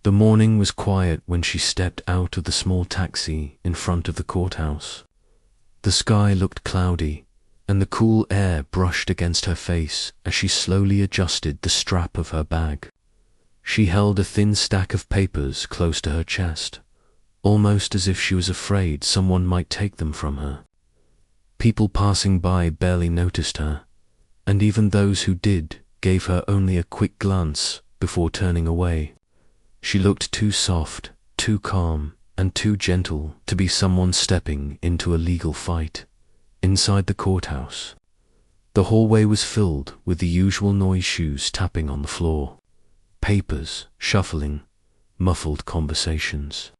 The morning was quiet when she stepped out of the small taxi in front of the courthouse. The sky looked cloudy, and the cool air brushed against her face as she slowly adjusted the strap of her bag. She held a thin stack of papers close to her chest, almost as if she was afraid someone might take them from her. People passing by barely noticed her, and even those who did gave her only a quick glance before turning away. She looked too soft, too calm, and too gentle to be someone stepping into a legal fight. Inside the courthouse, the hallway was filled with the usual noise: shoes tapping on the floor, papers shuffling, muffled conversations.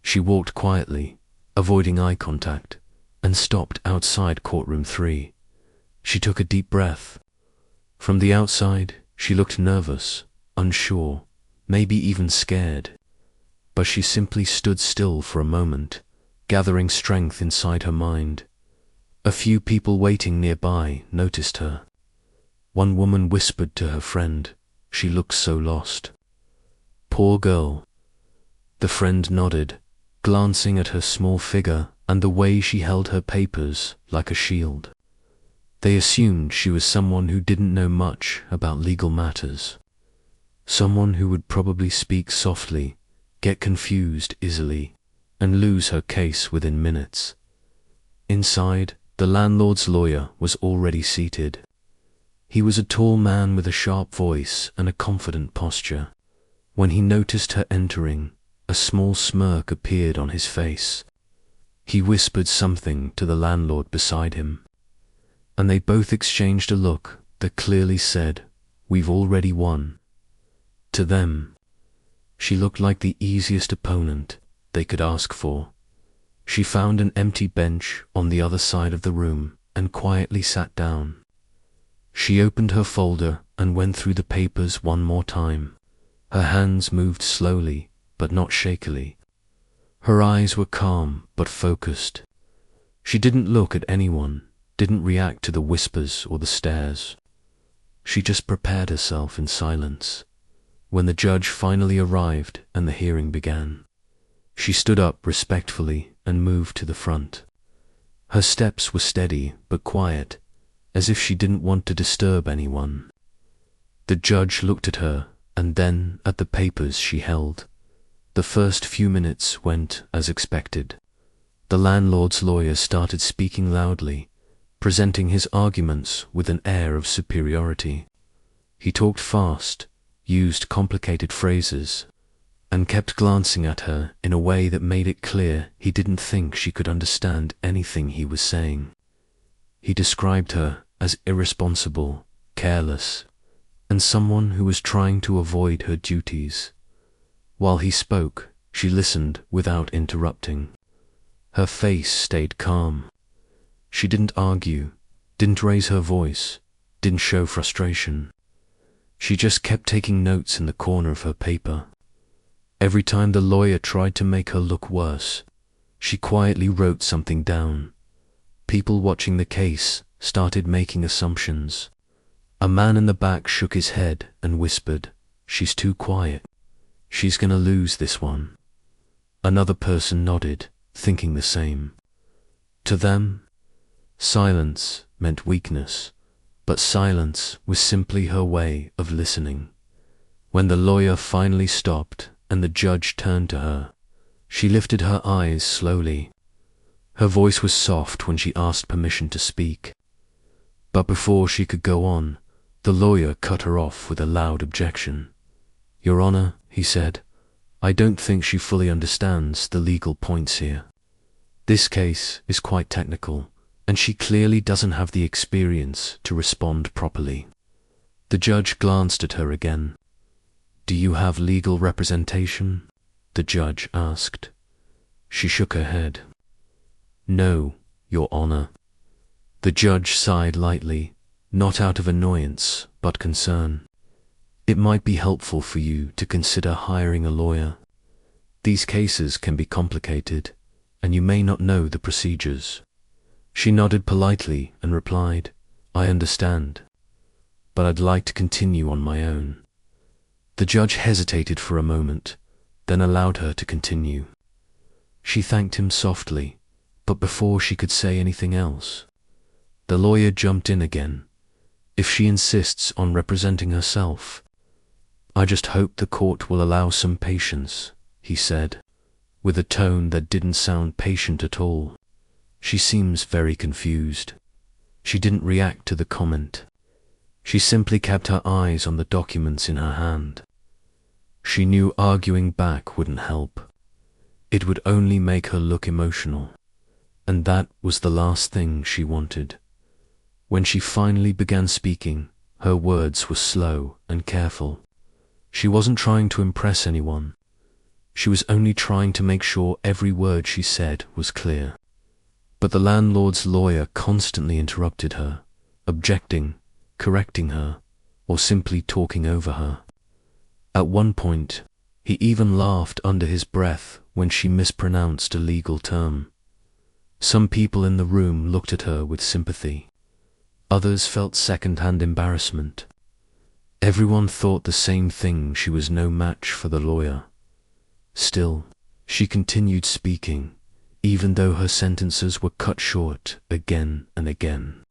She walked quietly, avoiding eye contact, and stopped outside Courtroom 3. She took a deep breath. From the outside, she looked nervous, unsure, maybe even scared. But she simply stood still for a moment, gathering strength inside her mind. A few people waiting nearby noticed her. One woman whispered to her friend, "She looks so lost." "Poor girl." The friend nodded, glancing at her small figure and the way she held her papers like a shield. They assumed she was someone who didn't know much about legal matters. Someone who would probably speak softly, get confused easily, and lose her case within minutes. Inside, the landlord's lawyer was already seated. He was a tall man with a sharp voice and a confident posture. When he noticed her entering, a small smirk appeared on his face. He whispered something to the landlord beside him, and they both exchanged a look that clearly said, "We've already won." To them, she looked like the easiest opponent they could ask for. She found an empty bench on the other side of the room and quietly sat down. She opened her folder and went through the papers one more time. Her hands moved slowly, but not shakily. Her eyes were calm but focused. She didn't look at anyone, didn't react to the whispers or the stares. She just prepared herself in silence. When the judge finally arrived and the hearing began, she stood up respectfully and moved to the front. Her steps were steady but quiet, as if she didn't want to disturb anyone. The judge looked at her and then at the papers she held. The first few minutes went as expected. The landlord's lawyer started speaking loudly, presenting his arguments with an air of superiority. He talked fast, used complicated phrases, and kept glancing at her in a way that made it clear he didn't think she could understand anything he was saying. He described her as irresponsible, careless, and someone who was trying to avoid her duties. While he spoke, she listened without interrupting. Her face stayed calm. She didn't argue, didn't raise her voice, didn't show frustration. She just kept taking notes in the corner of her paper. Every time the lawyer tried to make her look worse, she quietly wrote something down. People watching the case started making assumptions. A man in the back shook his head and whispered, "She's too quiet. She's gonna lose this one." Another person nodded, thinking the same. To them, silence meant weakness, but silence was simply her way of listening. When the lawyer finally stopped and the judge turned to her, she lifted her eyes slowly. Her voice was soft when she asked permission to speak. But before she could go on, the lawyer cut her off with a loud objection. "Your Honor," he said, "I don't think she fully understands the legal points here. This case is quite technical, and she clearly doesn't have the experience to respond properly." The judge glanced at her again. "Do you have legal representation?" the judge asked. She shook her head. "No, Your Honor." The judge sighed lightly, not out of annoyance, but concern. "It might be helpful for you to consider hiring a lawyer. These cases can be complicated, and you may not know the procedures." She nodded politely and replied, "I understand, but I'd like to continue on my own." The judge hesitated for a moment, then allowed her to continue. She thanked him softly, but before she could say anything else, the lawyer jumped in again. If she insists on representing herself, I just hope the court will allow some patience, he said, with a tone that didn't sound patient at all. She seems very confused. She didn't react to the comment. She simply kept her eyes on the documents in her hand. She knew arguing back wouldn't help. It would only make her look emotional, and that was the last thing she wanted. When she finally began speaking, her words were slow and careful. She wasn't trying to impress anyone. She was only trying to make sure every word she said was clear. But the landlord's lawyer constantly interrupted her, objecting, correcting her, or simply talking over her. At one point, he even laughed under his breath when she mispronounced a legal term. Some people in the room looked at her with sympathy. Others felt second-hand embarrassment. Everyone thought the same thing: she was no match for the lawyer. Still, she continued speaking, even though her sentences were cut short again and again.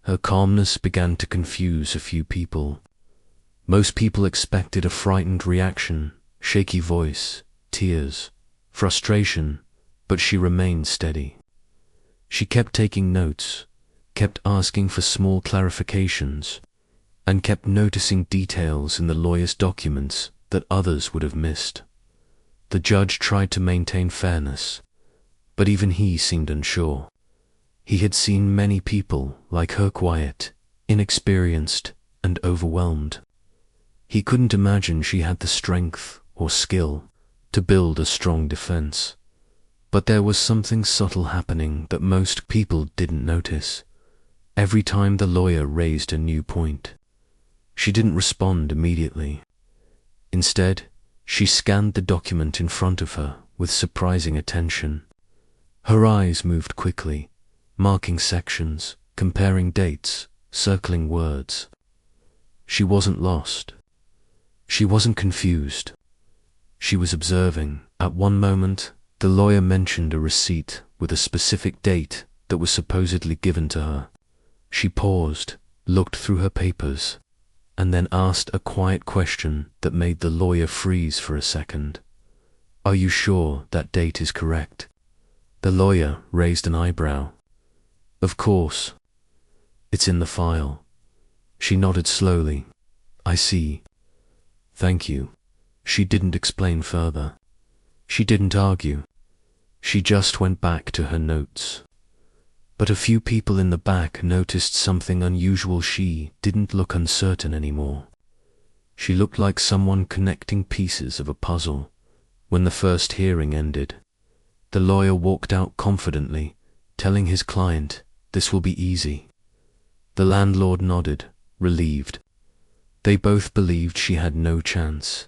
Her calmness began to confuse a few people. Most people expected a frightened reaction, shaky voice, tears, frustration, but she remained steady. She kept taking notes, kept asking for small clarifications, and kept noticing details in the lawyer's documents that others would have missed. The judge tried to maintain fairness, but even he seemed unsure. He had seen many people like her, quiet, inexperienced, and overwhelmed. He couldn't imagine she had the strength or skill to build a strong defense. But there was something subtle happening that most people didn't notice. Every time the lawyer raised a new point, she didn't respond immediately. Instead, she scanned the document in front of her with surprising attention. Her eyes moved quickly, marking sections, comparing dates, circling words. She wasn't lost. She wasn't confused. She was observing. At one moment, the lawyer mentioned a receipt with a specific date that was supposedly given to her. She paused, looked through her papers, and then asked a quiet question that made the lawyer freeze for a second. "Are you sure that date is correct?" The lawyer raised an eyebrow. "Of course. It's in the file." She nodded slowly. "I see. Thank you." She didn't explain further. She didn't argue. She just went back to her notes. But a few people in the back noticed something unusual. She didn't look uncertain anymore. She looked like someone connecting pieces of a puzzle. When the first hearing ended, the lawyer walked out confidently, telling his client, "This will be easy." The landlord nodded, relieved. They both believed she had no chance.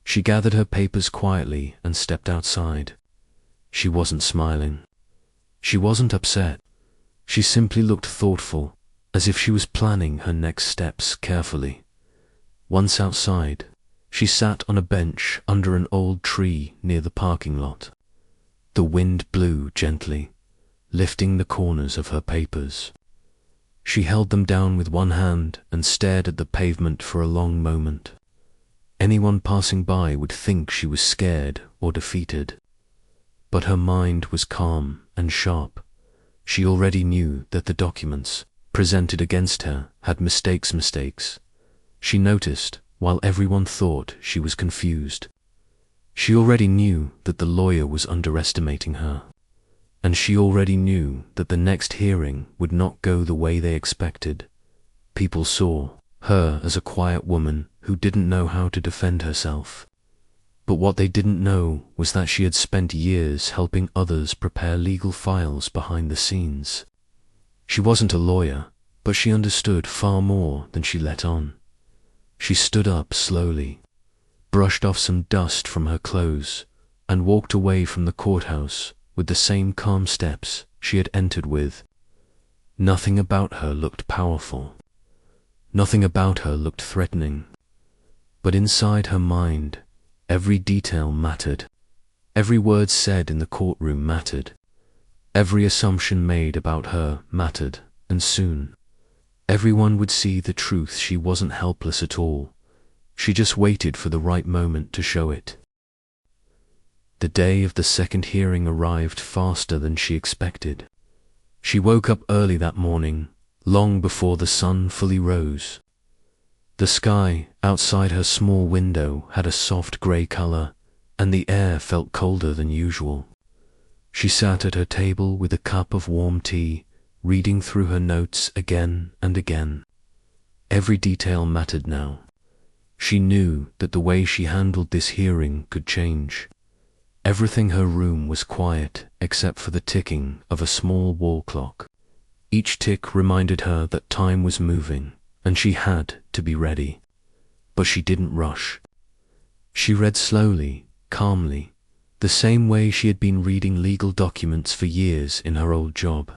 She gathered her papers quietly and stepped outside. She wasn't smiling. She wasn't upset. She simply looked thoughtful, as if she was planning her next steps carefully. Once outside, she sat on a bench under an old tree near the parking lot. The wind blew gently, lifting the corners of her papers. She held them down with one hand and stared at the pavement for a long moment. Anyone passing by would think she was scared or defeated. But her mind was calm and sharp. She already knew that the documents presented against her had mistakes. She noticed, while everyone thought she was confused. She already knew that the lawyer was underestimating her. And she already knew that the next hearing would not go the way they expected. People saw her as a quiet woman who didn't know how to defend herself. But what they didn't know was that she had spent years helping others prepare legal files behind the scenes. She wasn't a lawyer, but she understood far more than she let on. She stood up slowly, brushed off some dust from her clothes, and walked away from the courthouse with the same calm steps she had entered with. Nothing about her looked powerful. Nothing about her looked threatening. But inside her mind, Every detail mattered. Every word said in the courtroom mattered. Every assumption made about her mattered, and soon, everyone would see the truth. She wasn't helpless at all. She just waited for the right moment to show it. The day of the second hearing arrived faster than she expected. She woke up early that morning, long before the sun fully rose. The sky outside her small window had a soft grey color, and the air felt colder than usual. She sat at her table with a cup of warm tea, reading through her notes again and again. Every detail mattered now. She knew that the way she handled this hearing could change. Everything in her room was quiet except for the ticking of a small wall clock. Each tick reminded her that time was moving, and she had to be ready. But she didn't rush. She read slowly, calmly, the same way she had been reading legal documents for years in her old job.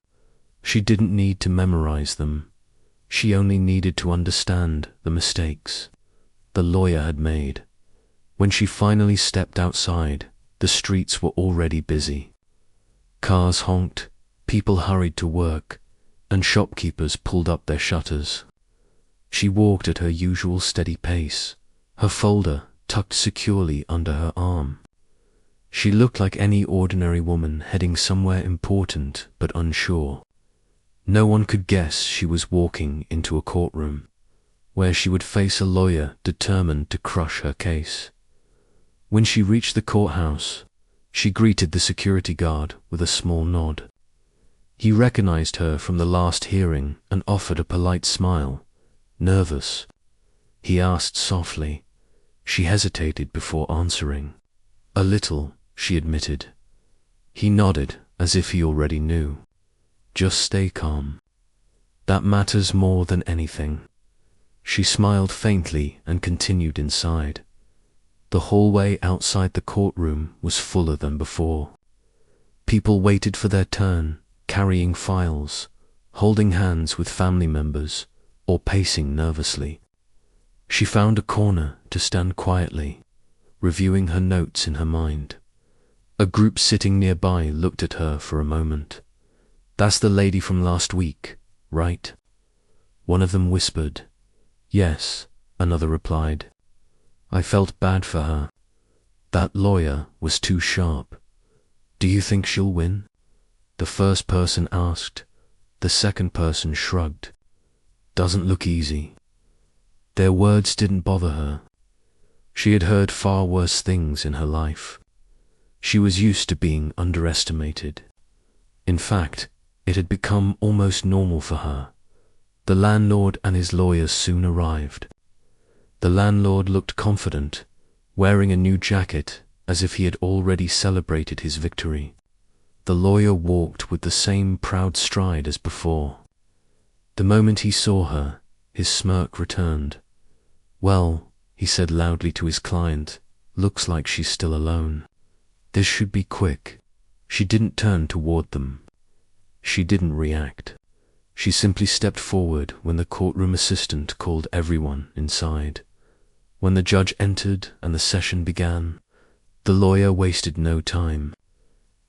She didn't need to memorize them. She only needed to understand the mistakes the lawyer had made. When she finally stepped outside, the streets were already busy. Cars honked, people hurried to work, and shopkeepers pulled up their shutters. She walked at her usual steady pace, her folder tucked securely under her arm. She looked like any ordinary woman heading somewhere important but unsure. No one could guess she was walking into a courtroom, where she would face a lawyer determined to crush her case. When she reached the courthouse, she greeted the security guard with a small nod. He recognized her from the last hearing and offered a polite smile. Nervous? He asked softly. She hesitated before answering. A little, she admitted. He nodded as if he already knew. Just stay calm. That matters more than anything. She smiled faintly and continued inside. The hallway outside the courtroom was fuller than before. People waited for their turn, carrying files, holding hands with family members, or pacing nervously. She found a corner to stand quietly, reviewing her notes in her mind. A group sitting nearby looked at her for a moment. "That's the lady from last week, right?" One of them whispered. "Yes," another replied. I felt bad for her. That lawyer was too sharp. "Do you think she'll win?" The first person asked. The second person shrugged. "Doesn't look easy." Their words didn't bother her. She had heard far worse things in her life. She was used to being underestimated. In fact, it had become almost normal for her. The landlord and his lawyers soon arrived. The landlord looked confident, wearing a new jacket as if he had already celebrated his victory. The lawyer walked with the same proud stride as before. The moment he saw her, his smirk returned. "Well," he said loudly to his client, "looks like she's still alone. This should be quick." She didn't turn toward them. She didn't react. She simply stepped forward when the courtroom assistant called everyone inside. When the judge entered and the session began, the lawyer wasted no time.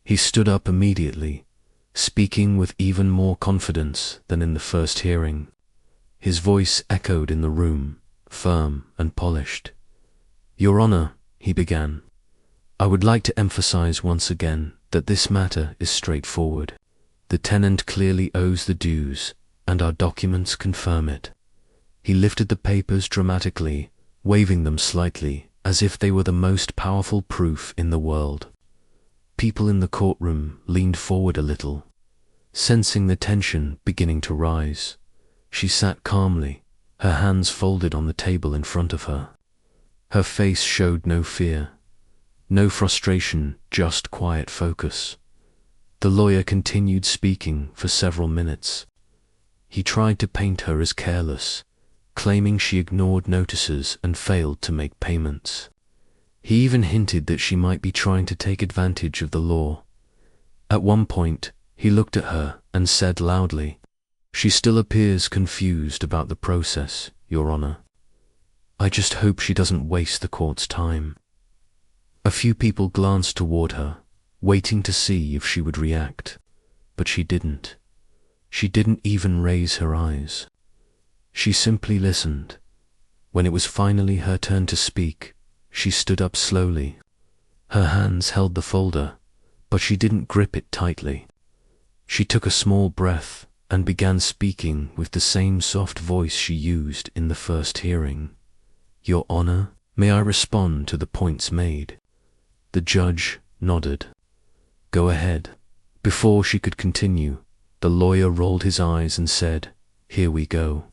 He stood up immediately, speaking with even more confidence than in the first hearing. His voice echoed in the room, firm and polished. "Your Honor," he began, "I would like to emphasize once again that this matter is straightforward. The tenant clearly owes the dues, and our documents confirm it." He lifted the papers dramatically, waving them slightly, as if they were the most powerful proof in the world. People in the courtroom leaned forward a little, sensing the tension beginning to rise. She sat calmly, her hands folded on the table in front of her. Her face showed no fear, no frustration, just quiet focus. The lawyer continued speaking for several minutes. He tried to paint her as careless, claiming she ignored notices and failed to make payments. He even hinted that she might be trying to take advantage of the law. At one point, he looked at her and said loudly, "She still appears confused about the process, Your Honor. I just hope she doesn't waste the court's time." A few people glanced toward her, waiting to see if she would react, but she didn't. She didn't even raise her eyes. She simply listened. When it was finally her turn to speak, she stood up slowly. Her hands held the folder, but she didn't grip it tightly. She took a small breath and began speaking with the same soft voice she used in the first hearing. "Your Honor, may I respond to the points made?" The judge nodded. "Go ahead." Before she could continue, the lawyer rolled his eyes and said, "Here we go."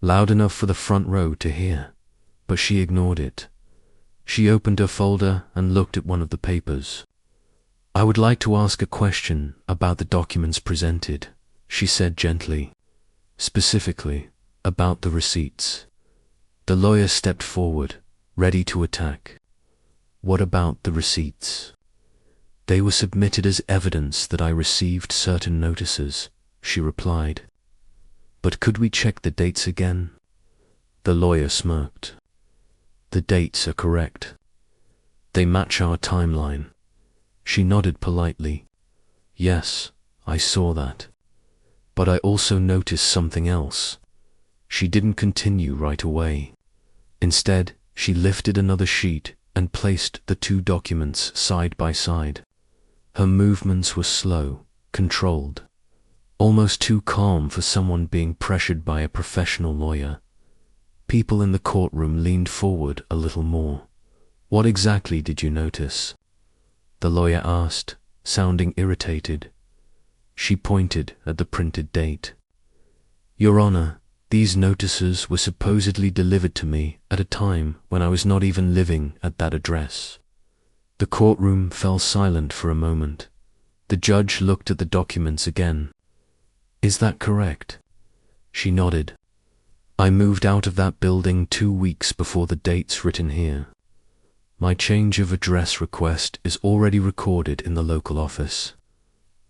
Loud enough for the front row to hear, but she ignored it. She opened her folder and looked at one of the papers. "I would like to ask a question about the documents presented," she said gently, "specifically about the receipts." The lawyer stepped forward, ready to attack. "What about the receipts?" "They were submitted as evidence that I received certain notices," she replied. "But could we check the dates again?" The lawyer smirked. "The dates are correct. They match our timeline." She nodded politely. "Yes, I saw that. But I also noticed something else." She didn't continue right away. Instead, she lifted another sheet and placed the two documents side by side. Her movements were slow, controlled, almost too calm for someone being pressured by a professional lawyer. People in the courtroom leaned forward a little more. "What exactly did you notice?" the lawyer asked, sounding irritated. She pointed at the printed date. "Your Honor, these notices were supposedly delivered to me at a time when I was not even living at that address." The courtroom fell silent for a moment. The judge looked at the documents again. "Is that correct?" She nodded. "I moved out of that building 2 weeks before the dates written here. My change of address request is already recorded in the local office."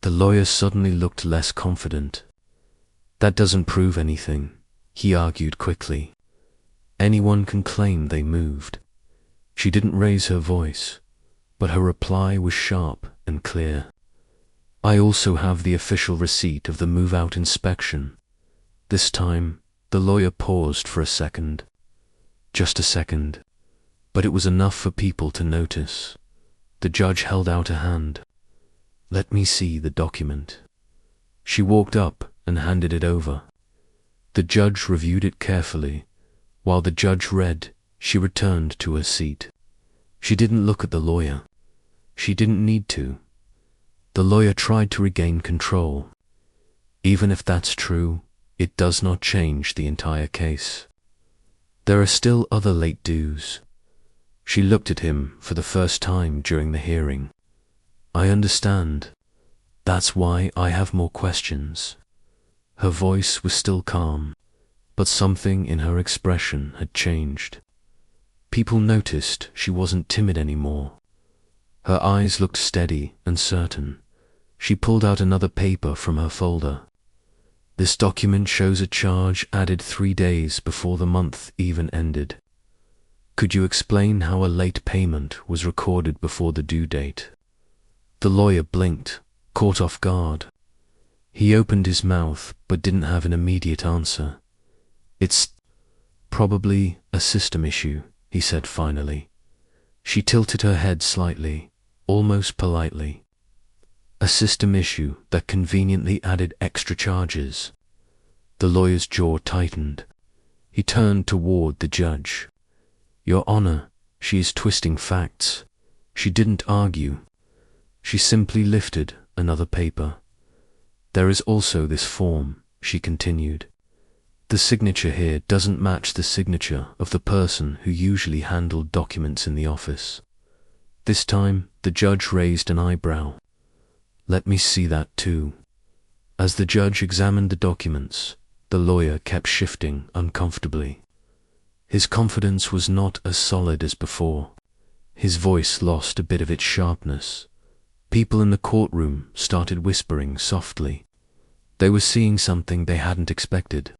The lawyer suddenly looked less confident. "That doesn't prove anything," he argued quickly. "Anyone can claim they moved." She didn't raise her voice, but her reply was sharp and clear. "I also have the official receipt of the move-out inspection." This time, the lawyer paused for a second. Just a second. But it was enough for people to notice. The judge held out a hand. "Let me see the document." She walked up and handed it over. The judge reviewed it carefully. While the judge read, she returned to her seat. She didn't look at the lawyer. She didn't need to. The lawyer tried to regain control. "Even if that's true, it does not change the entire case. There are still other late dues." She looked at him for the first time during the hearing. "I understand. That's why I have more questions." Her voice was still calm, but something in her expression had changed. People noticed she wasn't timid anymore. Her eyes looked steady and certain. She pulled out another paper from her folder. "This document shows a charge added 3 days before the month even ended. Could you explain how a late payment was recorded before the due date?" The lawyer blinked, caught off guard. He opened his mouth but didn't have an immediate answer. "It's probably a system issue," he said finally. She tilted her head slightly, almost politely. "A system issue that conveniently added extra charges." The lawyer's jaw tightened. He turned toward the judge. "Your Honor, she is twisting facts." She didn't argue. She simply lifted another paper. "There is also this form," she continued. "The signature here doesn't match the signature of the person who usually handled documents in the office." This time, the judge raised an eyebrow. "Let me see that too." As the judge examined the documents, the lawyer kept shifting uncomfortably. His confidence was not as solid as before. His voice lost a bit of its sharpness. People in the courtroom started whispering softly. They were seeing something they hadn't expected.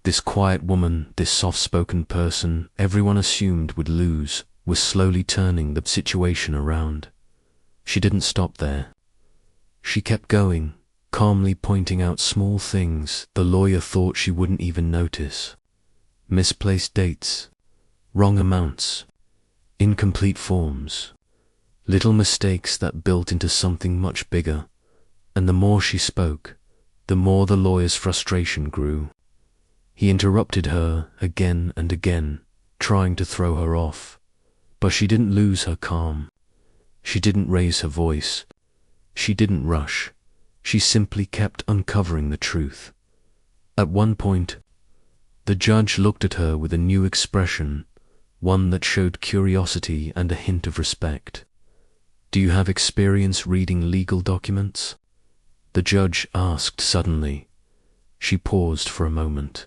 This quiet woman, this soft-spoken person, everyone assumed would lose was slowly turning the situation around. She didn't stop there. She kept going, calmly pointing out small things the lawyer thought she wouldn't even notice. Misplaced dates, wrong amounts, incomplete forms, little mistakes that built into something much bigger. And the more she spoke, the more the lawyer's frustration grew. He interrupted her again and again, trying to throw her off. But she didn't lose her calm. She didn't raise her voice. She didn't rush. She simply kept uncovering the truth. At one point, the judge looked at her with a new expression, one that showed curiosity and a hint of respect. "Do you have experience reading legal documents?" the judge asked suddenly. She paused for a moment.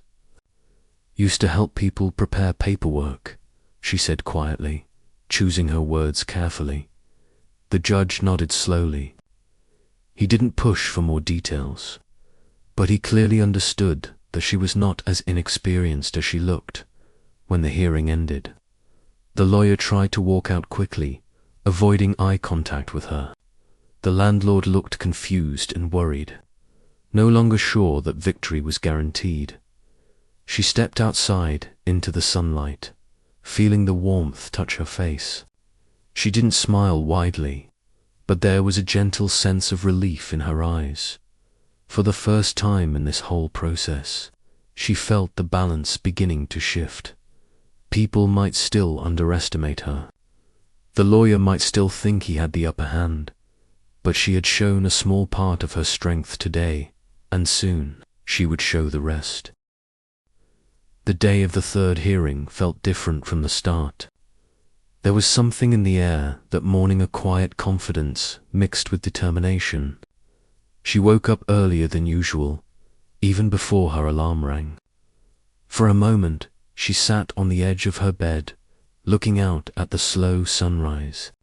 "Used to help people prepare paperwork," she said quietly, choosing her words carefully. The judge nodded slowly. He didn't push for more details, but he clearly understood that she was not as inexperienced as she looked. When the hearing ended, the lawyer tried to walk out quickly, avoiding eye contact with her. The landlord looked confused and worried, no longer sure that victory was guaranteed. She stepped outside into the sunlight, feeling the warmth touch her face. She didn't smile widely, but there was a gentle sense of relief in her eyes. For the first time in this whole process, she felt the balance beginning to shift. People might still underestimate her. The lawyer might still think he had the upper hand, but she had shown a small part of her strength today, and soon she would show the rest. The day of the third hearing felt different from the start. There was something in the air that morning, a quiet confidence mixed with determination. She woke up earlier than usual, even before her alarm rang. For a moment, she sat on the edge of her bed, looking out at the slow sunrise.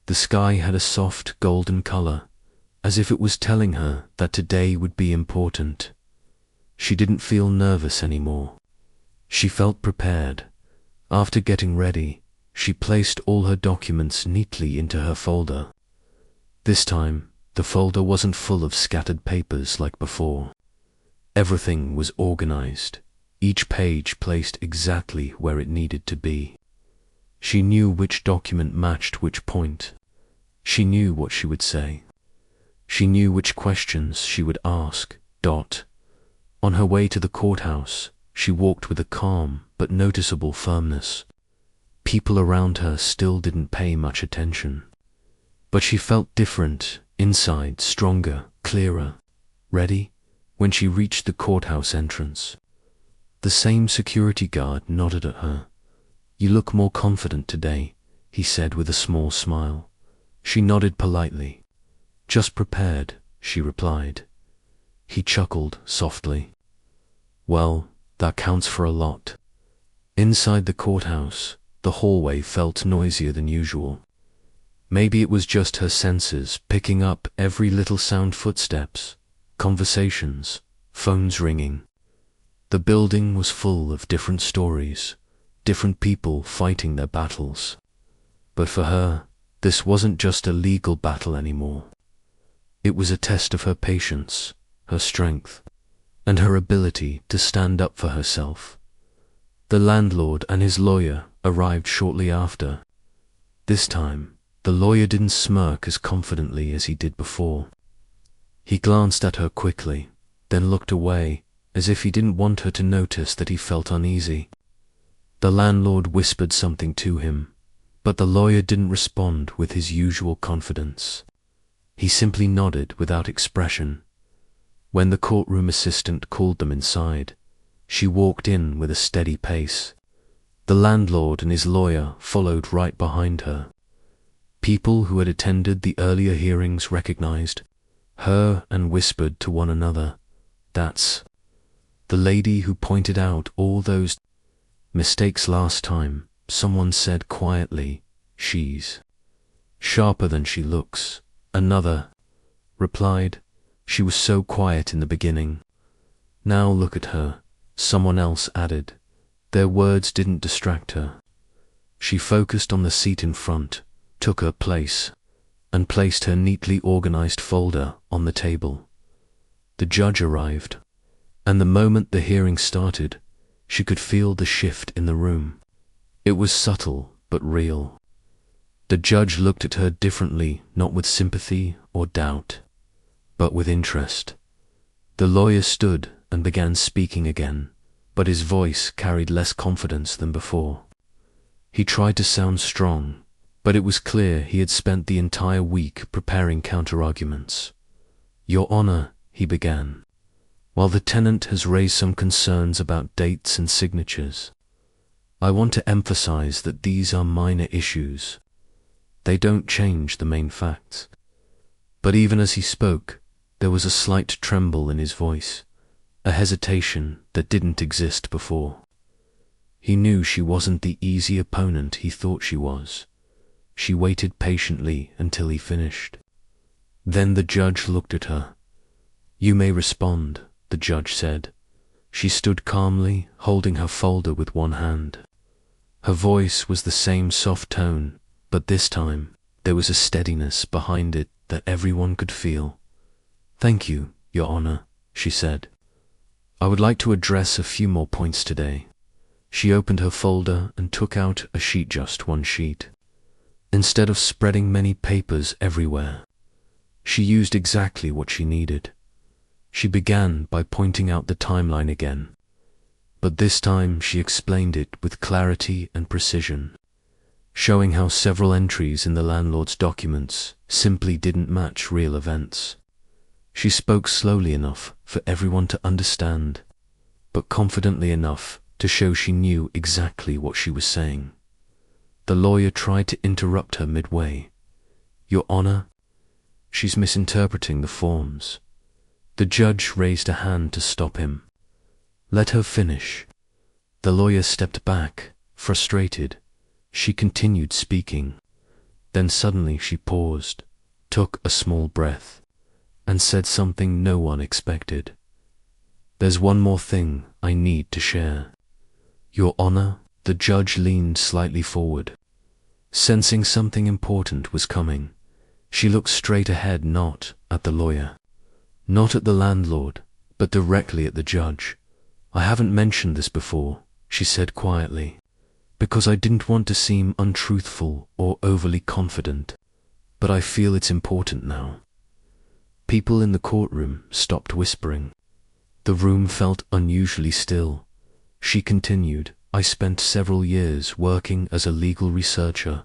The sky had a soft golden color, as if it was telling her that today would be important. She didn't feel nervous anymore. She felt prepared. After getting ready, she placed all her documents neatly into her folder. This time, the folder wasn't full of scattered papers like before. Everything was organized, each page placed exactly where it needed to be. She knew which document matched which point. She knew what she would say. She knew which questions she would ask. On her way to the courthouse, she walked with a calm but noticeable firmness. People around her still didn't pay much attention. But she felt different, inside, stronger, clearer, ready. When she reached the courthouse entrance, the same security guard nodded at her. "You look more confident today," he said with a small smile. She nodded politely. "Just prepared," she replied. He chuckled softly. "Well, that counts for a lot." Inside the courthouse, the hallway felt noisier than usual. Maybe it was just her senses picking up every little sound: footsteps, conversations, phones ringing. The building was full of different stories, different people fighting their battles. But for her, this wasn't just a legal battle anymore. It was a test of her patience, her strength, and her ability to stand up for herself. The landlord and his lawyer arrived shortly after. This time, the lawyer didn't smirk as confidently as he did before. He glanced at her quickly, then looked away, as if he didn't want her to notice that he felt uneasy. The landlord whispered something to him, but the lawyer didn't respond with his usual confidence. He simply nodded without expression. When the courtroom assistant called them inside, she walked in with a steady pace. The landlord and his lawyer followed right behind her. People who had attended the earlier hearings recognized her and whispered to one another, "That's the lady who pointed out all those mistakes last time." Someone said quietly, "She's sharper than she looks." Another replied, "She was so quiet in the beginning. Now look at her." Someone else added. Their words didn't distract her. She focused on the seat in front, took her place, and placed her neatly organized folder on the table. The judge arrived, and the moment the hearing started, she could feel the shift in the room. It was subtle but real. The judge looked at her differently, not with sympathy or doubt, but with interest. The lawyer stood and began speaking again, but his voice carried less confidence than before. He tried to sound strong, but it was clear he had spent the entire week preparing counterarguments. "Your Honor," he began, "while the tenant has raised some concerns about dates and signatures, I want to emphasize that these are minor issues. They don't change the main facts." But even as he spoke, there was a slight tremble in his voice, a hesitation that didn't exist before. He knew she wasn't the easy opponent he thought she was. She waited patiently until he finished. Then the judge looked at her. "You may respond," the judge said. She stood calmly, holding her folder with one hand. Her voice was the same soft tone, but this time there was a steadiness behind it that everyone could feel. "Thank you, Your Honor," she said. "I would like to address a few more points today." She opened her folder and took out a sheet, just one sheet. Instead of spreading many papers everywhere, she used exactly what she needed. She began by pointing out the timeline again, but this time she explained it with clarity and precision, showing how several entries in the landlord's documents simply didn't match real events. She spoke slowly enough for everyone to understand, but confidently enough to show she knew exactly what she was saying. The lawyer tried to interrupt her midway. "Your Honor, she's misinterpreting the forms." The judge raised a hand to stop him. "Let her finish." The lawyer stepped back, frustrated. She continued speaking. Then suddenly she paused, took a small breath, and said something no one expected. "There's one more thing I need to share." "Your Honor," the judge leaned slightly forward. Sensing something important was coming, she looked straight ahead, not at the lawyer, not at the landlord, but directly at the judge. "I haven't mentioned this before," she said quietly, "because I didn't want to seem untruthful or overly confident, but I feel it's important now." People in the courtroom stopped whispering. The room felt unusually still. She continued, "I spent several years working as a legal researcher.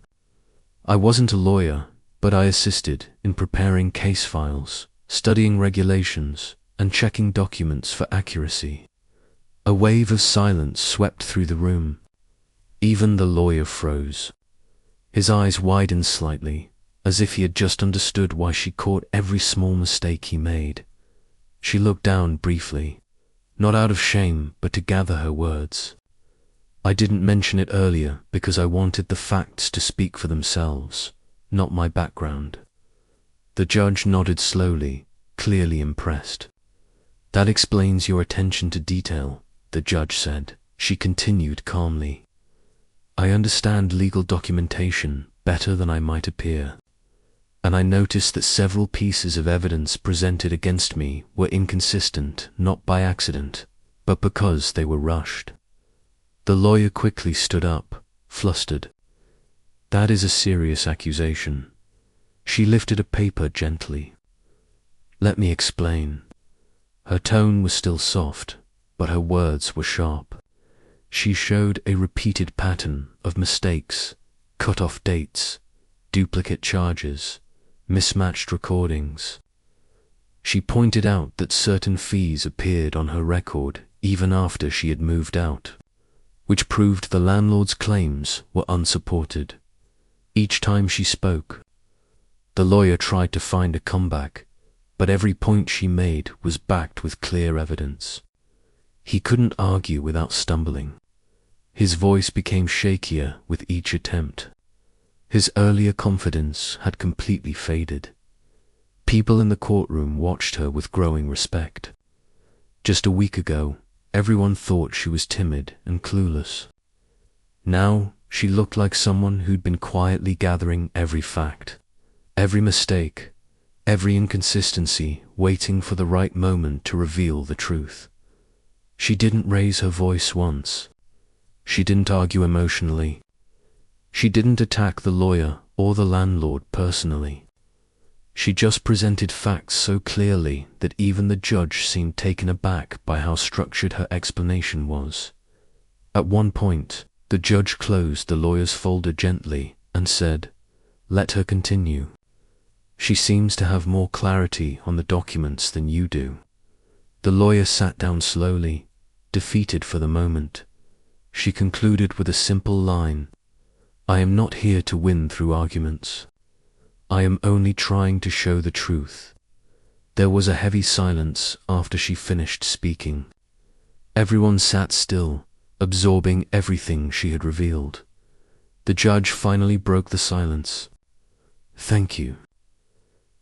I wasn't a lawyer, but I assisted in preparing case files, studying regulations, and checking documents for accuracy." A wave of silence swept through the room. Even the lawyer froze. His eyes widened slightly, as if he had just understood why she caught every small mistake he made. She looked down briefly, not out of shame, but to gather her words. "I didn't mention it earlier because I wanted the facts to speak for themselves, not my background." The judge nodded slowly, clearly impressed. "That explains your attention to detail," the judge said. She continued calmly, "I understand legal documentation better than I might appear, and I noticed that several pieces of evidence presented against me were inconsistent, not by accident, but because they were rushed." The lawyer quickly stood up, flustered. "That is a serious accusation." She lifted a paper gently. "Let me explain." Her tone was still soft, but her words were sharp. She showed a repeated pattern of mistakes, cut-off dates, duplicate charges, mismatched recordings. She pointed out that certain fees appeared on her record even after she had moved out, which proved the landlord's claims were unsupported. Each time she spoke, the lawyer tried to find a comeback, but every point she made was backed with clear evidence. He couldn't argue without stumbling. His voice became shakier with each attempt. His earlier confidence had completely faded. People in the courtroom watched her with growing respect. Just a week ago, everyone thought she was timid and clueless. Now She looked like someone who'd been quietly gathering every fact, every mistake, every inconsistency, waiting for the right moment to reveal the truth. She didn't raise her voice once. She didn't argue emotionally. She didn't attack the lawyer or the landlord personally. She just presented facts so clearly that even the judge seemed taken aback by how structured her explanation was. At one point, the judge closed the lawyer's folder gently and said, "Let her continue. She seems to have more clarity on the documents than you do." The lawyer sat down slowly, defeated for the moment. She concluded with a simple line, "I am not here to win through arguments. I am only trying to show the truth." There was a heavy silence after she finished speaking. Everyone sat still, absorbing everything she had revealed. The judge finally broke the silence. "Thank you.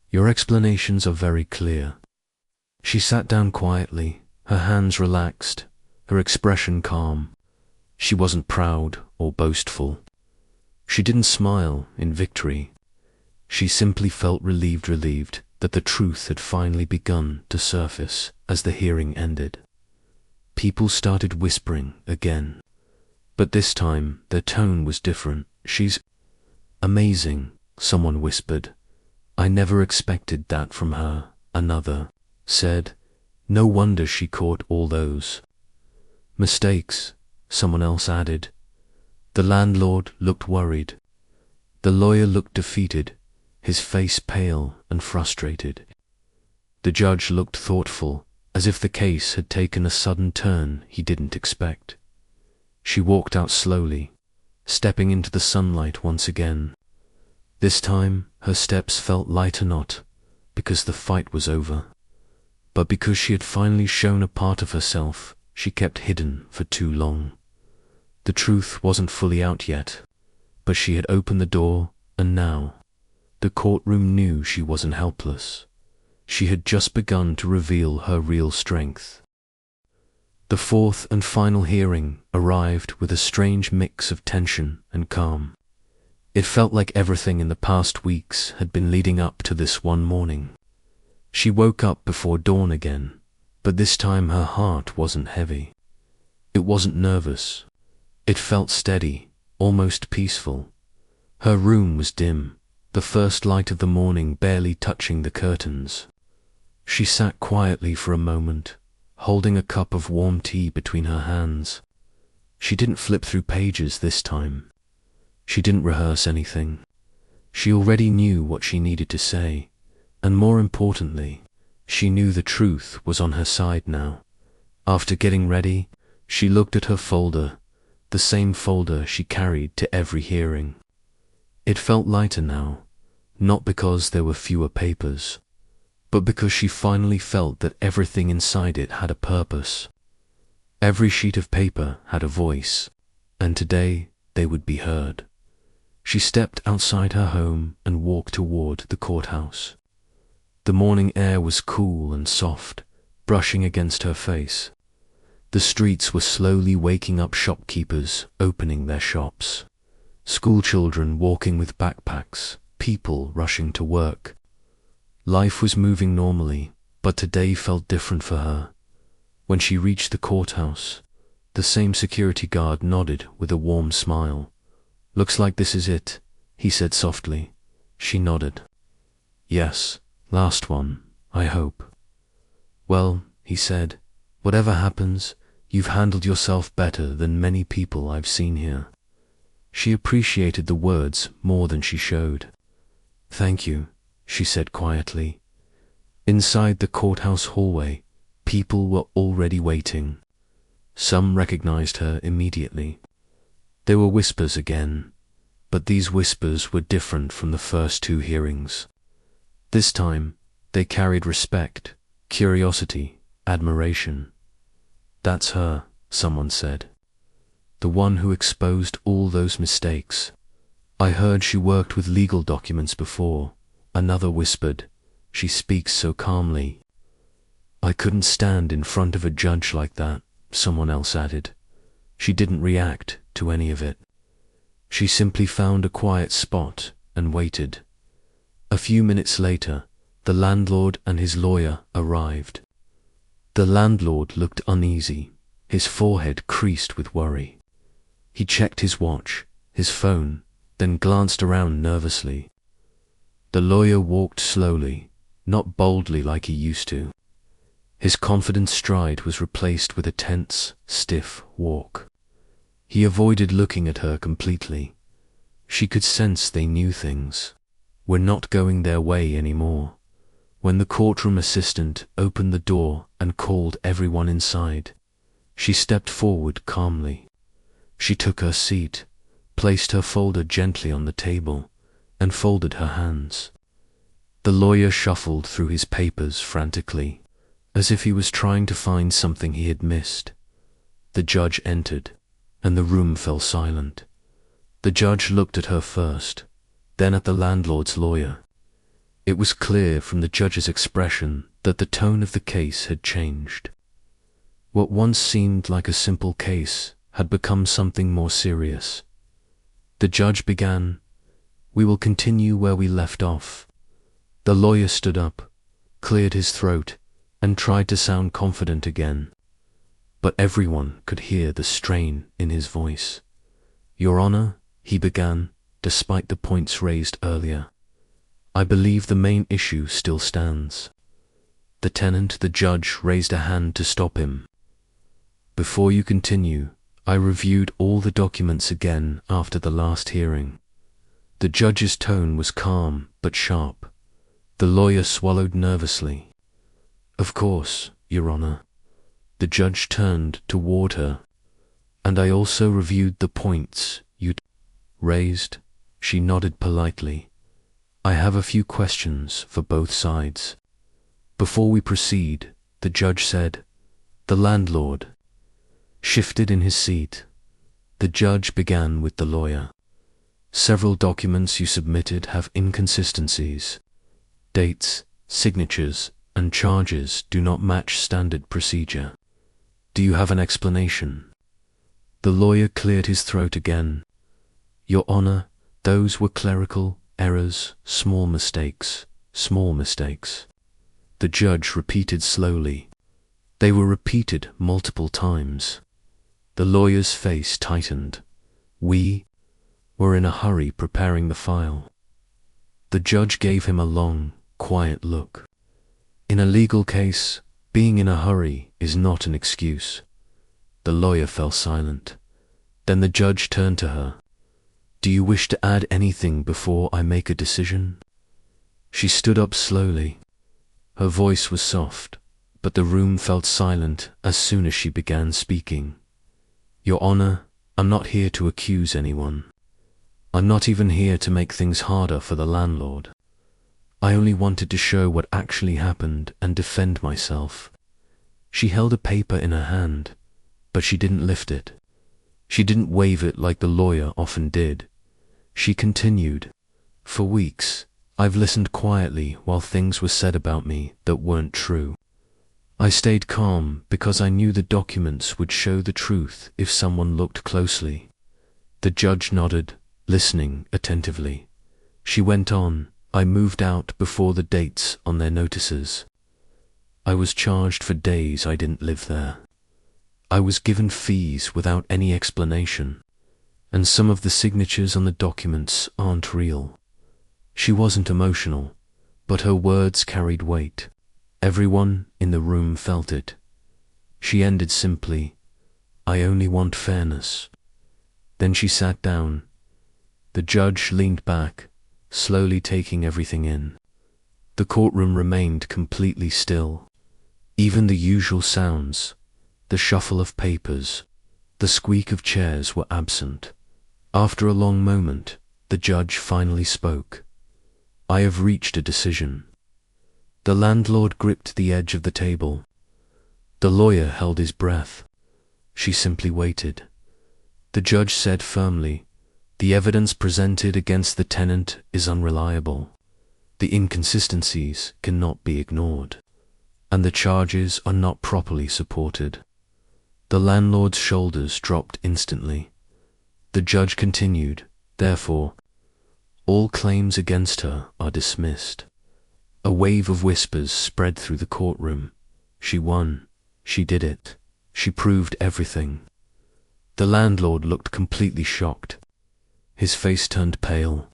Your explanations are very clear." She sat down quietly, her hands relaxed, her expression calm. She wasn't proud or boastful. She didn't smile in victory. She simply felt relieved that the truth had finally begun to surface as the hearing ended. People started whispering again, but this time their tone was different. "She's amazing," someone whispered. "I never expected that from her," another said. "No wonder she caught all those mistakes," someone else added. The landlord looked worried. The lawyer looked defeated, his face pale and frustrated. The judge looked thoughtful, as if the case had taken a sudden turn he didn't expect. She walked out slowly, stepping into the sunlight once again. This time, her steps felt lighter, not because the fight was over, but because she had finally shown a part of herself she kept hidden for too long. The truth wasn't fully out yet, but she had opened the door, and now the courtroom knew she wasn't helpless. She had just begun to reveal her real strength. The fourth and final hearing arrived with a strange mix of tension and calm. It felt like everything in the past weeks had been leading up to this one morning. She woke up before dawn again, but this time her heart wasn't heavy. It wasn't nervous. It felt steady, almost peaceful. Her room was dim, the first light of the morning barely touching the curtains. She sat quietly for a moment, holding a cup of warm tea between her hands. She didn't flip through pages this time. She didn't rehearse anything. She already knew what she needed to say, and more importantly, she knew the truth was on her side now. After getting ready, she looked at her folder, the same folder she carried to every hearing. It felt lighter now, not because there were fewer papers, but because she finally felt that everything inside it had a purpose. Every sheet of paper had a voice, and today they would be heard. She stepped outside her home and walked toward the courthouse. The morning air was cool and soft, brushing against her face. The streets were slowly waking up, shopkeepers opening their shops, schoolchildren walking with backpacks, people rushing to work. Life was moving normally, but today felt different for her. When she reached the courthouse, the same security guard nodded with a warm smile. "Looks like this is it," he said softly. She nodded. "Yes, last one, I hope." "Well," he said, "whatever happens, you've handled yourself better than many people I've seen here." She appreciated the words more than she showed. "Thank you," she said quietly. Inside the courthouse hallway, people were already waiting. Some recognized her immediately. There were whispers again, but these whispers were different from the first two hearings. This time, they carried respect, curiosity, admiration. "That's her," someone said. "The one who exposed all those mistakes. I heard she worked with legal documents before," another whispered. "She speaks so calmly." "I couldn't stand in front of a judge like that," someone else added. She didn't react to any of it. She simply found a quiet spot and waited. A few minutes later, the landlord and his lawyer arrived. The landlord looked uneasy, his forehead creased with worry. He checked his watch, his phone, then glanced around nervously. The lawyer walked slowly, not boldly like he used to. His confident stride was replaced with a tense, stiff walk. He avoided looking at her completely. She could sense they knew things were not going their way anymore. When the courtroom assistant opened the door and called everyone inside, she stepped forward calmly. She took her seat, placed her folder gently on the table, and folded her hands. The lawyer shuffled through his papers frantically, as if he was trying to find something he had missed. The judge entered, and the room fell silent. The judge looked at her first, then at the landlord's lawyer. It was clear from the judge's expression that the tone of the case had changed. What once seemed like a simple case had become something more serious. The judge began, "We will continue where we left off." The lawyer stood up, cleared his throat, and tried to sound confident again. But everyone could hear the strain in his voice. "Your Honor," he began, despite the points raised earlier, "I believe the main issue still stands." The judge raised a hand to stop him. "Before you continue, I reviewed all the documents again after the last hearing." The judge's tone was calm but sharp. The lawyer swallowed nervously. "Of course, Your Honor." The judge turned toward her. "And I also reviewed the points you raised." She nodded politely. "I have a few questions for both sides." Before we proceed, the judge said, "The landlord," shifted in his seat. The judge began with the lawyer. "Several documents you submitted have inconsistencies. Dates, signatures, and charges do not match standard procedure. Do you have an explanation?" The lawyer cleared his throat again. "Your Honor, those were clerical errors, small mistakes. The judge repeated slowly. They were repeated multiple times. The lawyer's face tightened. "We were in a hurry preparing the file." The judge gave him a long, quiet look. In a legal case, being in a hurry is not an excuse. The lawyer fell silent. Then the judge turned to her. "Do you wish to add anything before I make a decision?" She stood up slowly. Her voice was soft, but the room felt silent as soon as she began speaking. "Your Honor, I'm not here to accuse anyone. I'm not even here to make things harder for the landlord. I only wanted to show what actually happened and defend myself." She held a paper in her hand, but she didn't lift it. She didn't wave it like the lawyer often did. She continued, "For weeks, I've listened quietly while things were said about me that weren't true. I stayed calm because I knew the documents would show the truth if someone looked closely." The judge nodded, listening attentively. She went on, "I moved out before the dates on their notices. I was charged for days I didn't live there. I was given fees without any explanation, and some of the signatures on the documents aren't real." She wasn't emotional, but her words carried weight. Everyone in the room felt it. She ended simply, "I only want fairness." Then she sat down. The judge leaned back, slowly taking everything in. The courtroom remained completely still. Even the usual sounds, the shuffle of papers, the squeak of chairs were absent. After a long moment, the judge finally spoke. "I have reached a decision." The landlord gripped the edge of the table. The lawyer held his breath. She simply waited. The judge said firmly, "The evidence presented against the tenant is unreliable. The inconsistencies cannot be ignored, and the charges are not properly supported." The landlord's shoulders dropped instantly. The judge continued, Therefore, all claims against her are dismissed. A wave of whispers spread through the courtroom. She won. She did it. She proved everything. The landlord looked completely shocked. His face turned pale.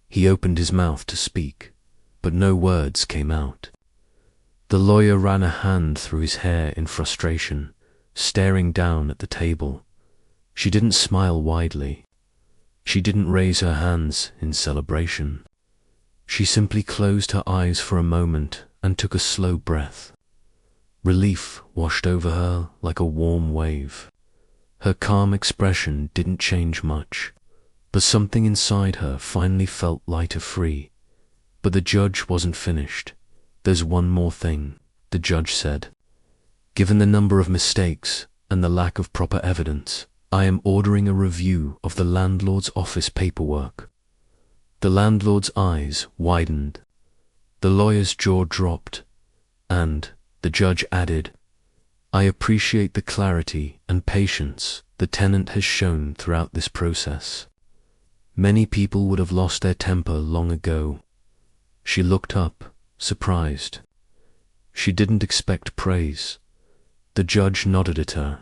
He opened his mouth to speak, but no words came out. The lawyer ran a hand through his hair in frustration, staring down at the table. She didn't smile widely. She didn't raise her hands in celebration. She simply closed her eyes for a moment and took a slow breath. Relief washed over her like a warm wave. Her calm expression didn't change much, but something inside her finally felt lighter free. But the judge wasn't finished. "There's one more thing," the judge said. "Given the number of mistakes and the lack of proper evidence, I am ordering a review of the landlord's office paperwork." The landlord's eyes widened. The lawyer's jaw dropped, and the judge added, "I appreciate the clarity and patience the tenant has shown throughout this process. Many people would have lost their temper long ago." She looked up, surprised. She didn't expect praise. The judge nodded at her.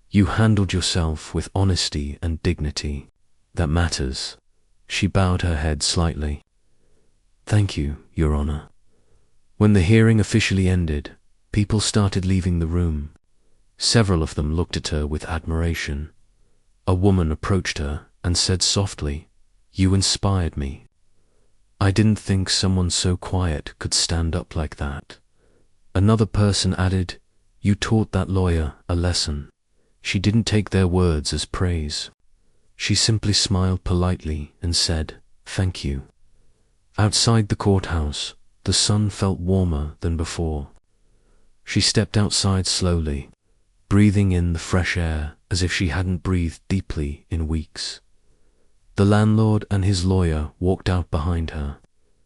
"You handled yourself with honesty and dignity. That matters." She bowed her head slightly. "Thank you, Your Honor." When the hearing officially ended, people started leaving the room. Several of them looked at her with admiration. A woman approached her and said softly, "You inspired me. I didn't think someone so quiet could stand up like that." Another person added, "You taught that lawyer a lesson." She didn't take their words as praise. She simply smiled politely and said, "Thank you." Outside the courthouse, the sun felt warmer than before. She stepped outside slowly, breathing in the fresh air as if she hadn't breathed deeply in weeks. The landlord and his lawyer walked out behind her,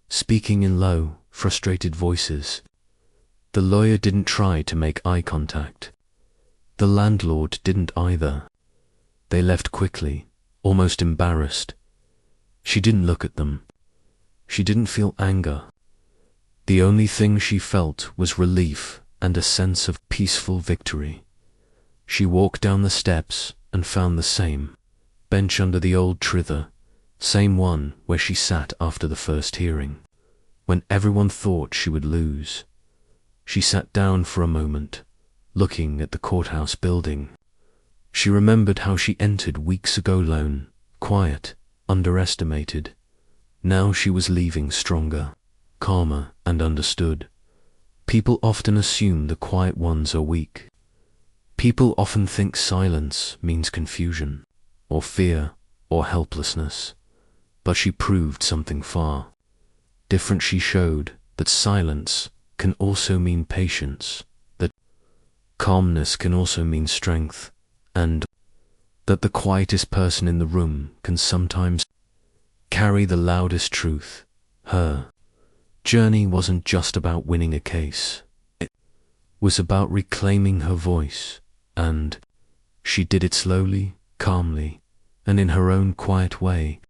speaking in low, frustrated voices. The lawyer didn't try to make eye contact. The landlord didn't either. They left quickly, almost embarrassed. She didn't look at them. She didn't feel anger. The only thing she felt was relief and a sense of peaceful victory. She walked down the steps and found the same bench under the old trither, same one where she sat after the first hearing, when everyone thought she would lose. She sat down for a moment, looking at the courthouse building. She remembered how she entered weeks ago alone, quiet, underestimated. Now she was leaving stronger, calmer, and understood. People often assume the quiet ones are weak. People often think silence means confusion, or fear, or helplessness. But she proved something far different. She showed that silence can also mean patience, that calmness can also mean strength, and that the quietest person in the room can sometimes carry the loudest truth. Her journey wasn't just about winning a case. It was about reclaiming her voice, and she did it slowly, calmly, and in her own quiet way.